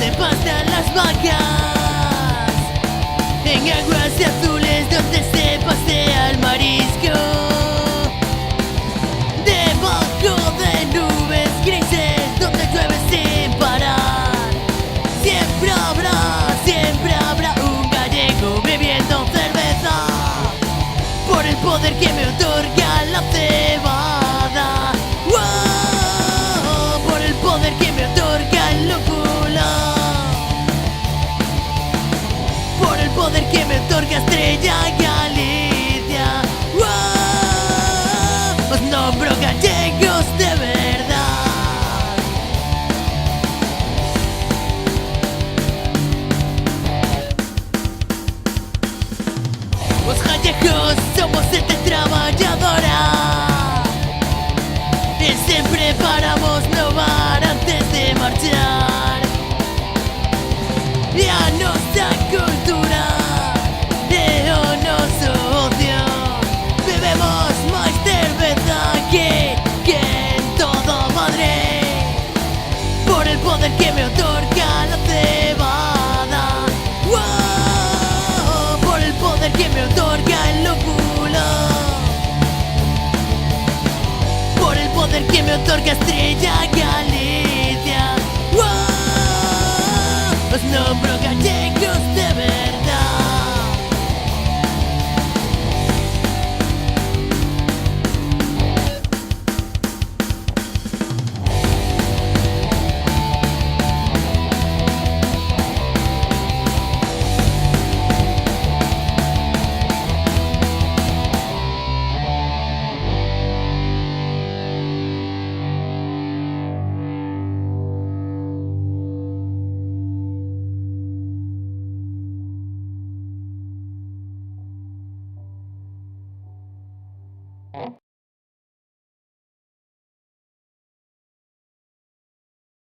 donde pasan las vacas, en aguas azules donde se pasea el marisco, debajo de nubes grises donde llueve sin parar. Siempre habrá un gallego bebiendo cerveza por el poder que me otorga la cebada. ¡Wow! Por el poder que me otorga el lúpulo, por el poder que me otorga Estrella Galicia. ¡Wow! Os nombro gallegos de verdad. Os gallegos somos gente trabajadora y siempre paramos no bar antes de marchar. Y a nuestra cultura e o noso ocio bebemos máis cerveza que en todo Madrid, por el poder que me otorga la cebada. ¡Wow! Por el poder que me otorga el lúpulo, por el poder que me otorga Estrella Galicia. ¡Wow! Os nombro gallegos de verdad.